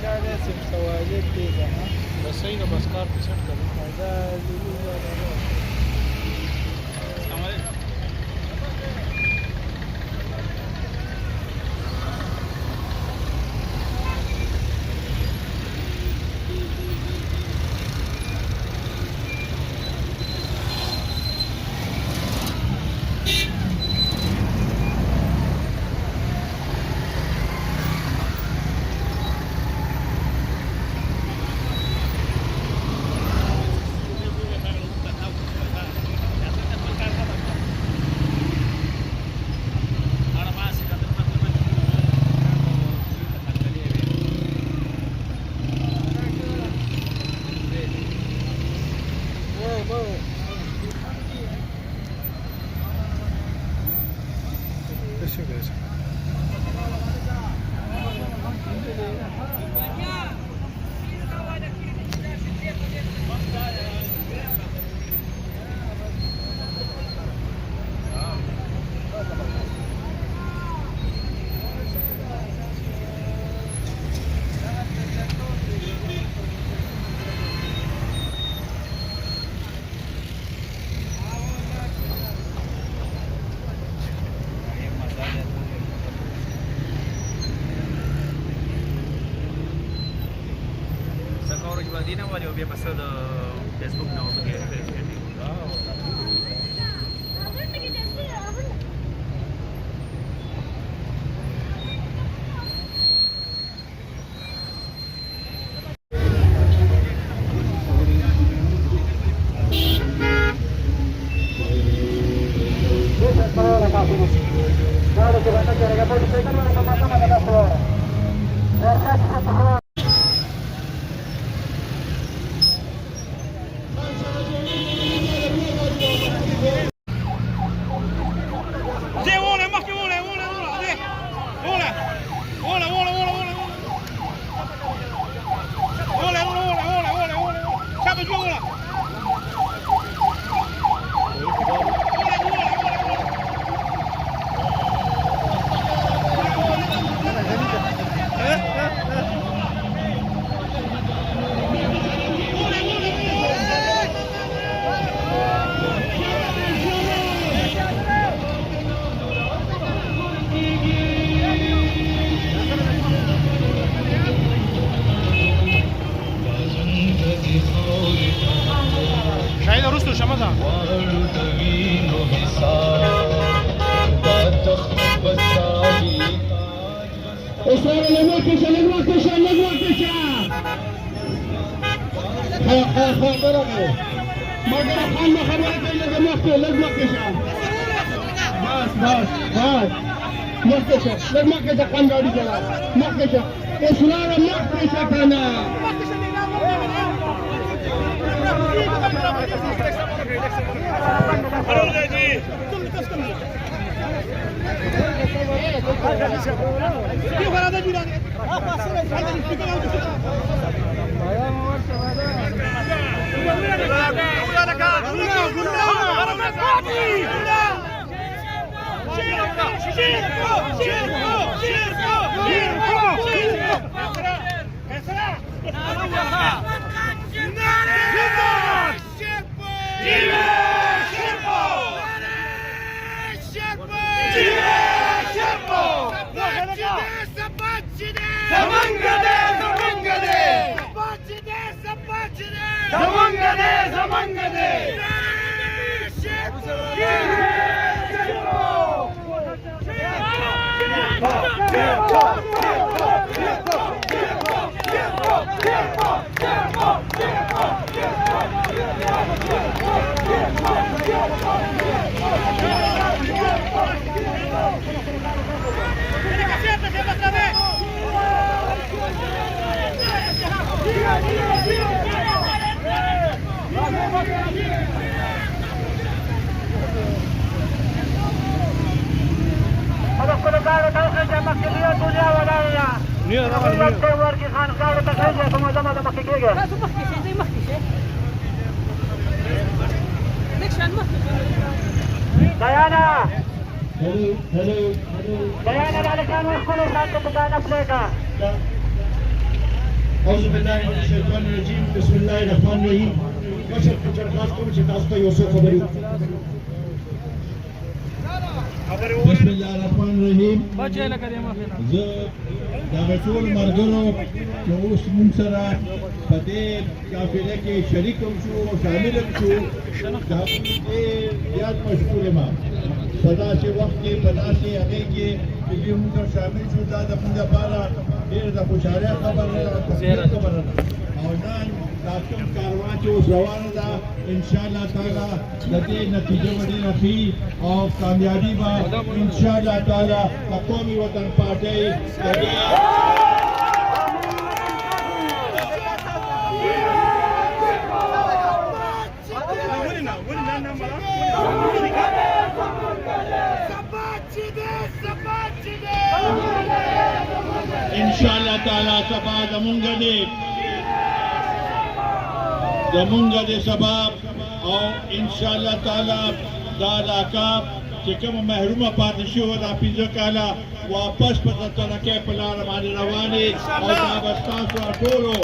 قاعد اسم سواليف كده ها. بس هي بس كارت سيت كده. هذا اللي السلام عليكم. Di na wali obia pasal Facebook na obia. Diana, dale kan uskulu satu pegana pleka. औज़ुबिल्लाहिमिनश्शैतानिर्रजीम बिस्मिल्लाहिर्रहमानिर्रहीम मशरक़ की दरखास्त को शिकास्त यूसुफ खबरी बिस्मिल्लाहिर्रहमानिर्रहीम دا ټول مرګرو چې اوس موږ سره په دې قافله کې شریک هم شو او شامل هم شو دا ډېر زیات مشکور یم په داسې وخت کې په داسې هغې کې چې دوی موږ سره شامل شو دا د موږ لپاره ډېره د خوشحالۍ خبره ده او تفریح خبره ده او نن دا کوم کاروان چې اوس روانه ده انشاءالله تعالی د دې نتیجه به ډېره ښي او کامیابي به انشاءالله تعالی د قومي وطن پارټۍ د دې इंशाअल्लाह ताला सभा दमुंगा दे सबाब और इंशाअल्लाह ताला दा इलाका چې کوم محرومه پاتې شوه دا 15 کاله واپس په ترقۍ په لاره باندې روانې او دا به ستاسو ټولو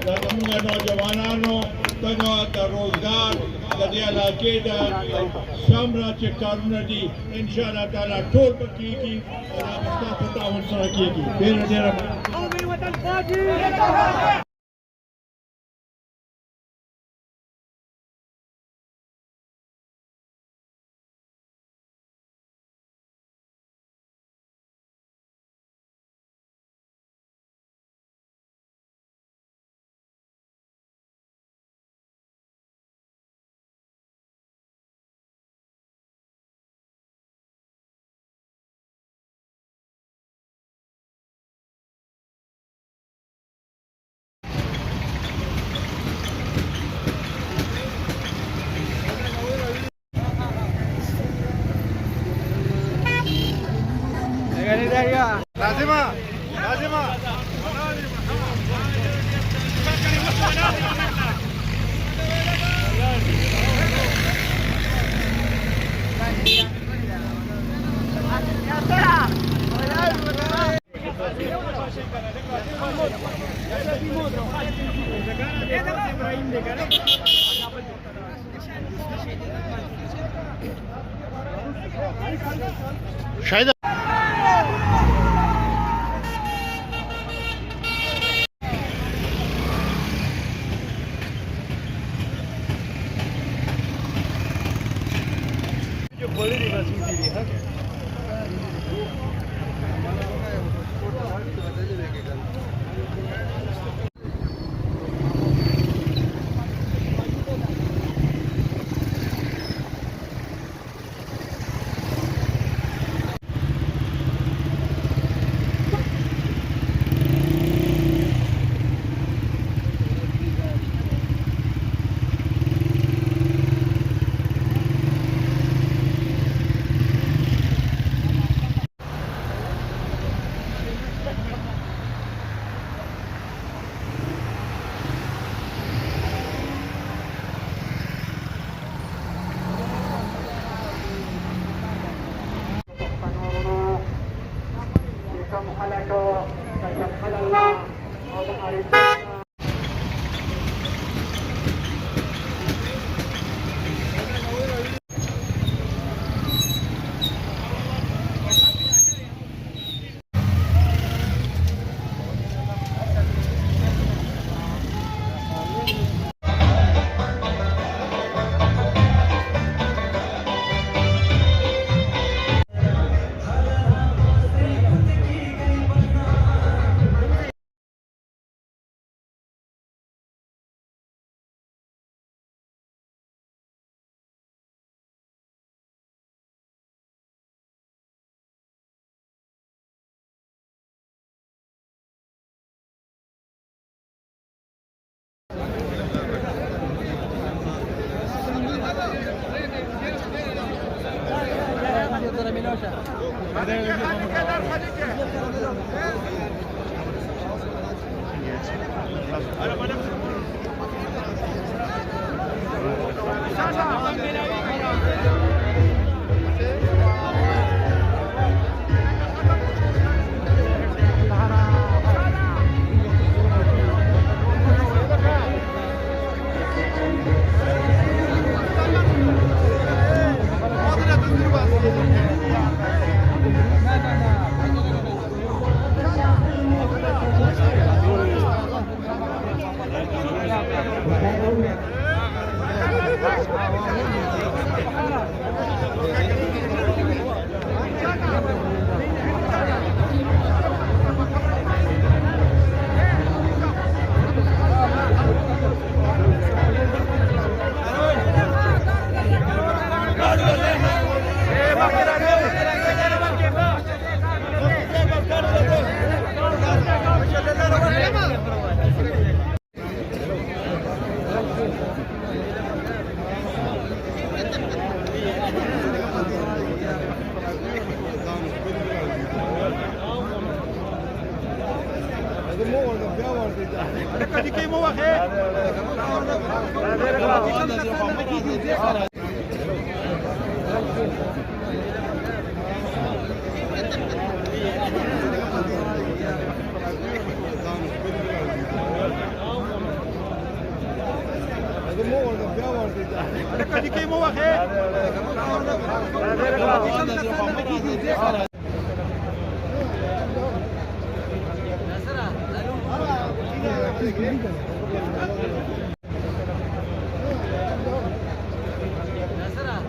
د زموږ نوجوانانو د روزګار د دې علاقې د شمره چې کارونه دي انشاءالله تعالی ټول به کېږي او دا به ستا په تعاون سره کېږي ډېره ډېره Lazima. शायद Nasara,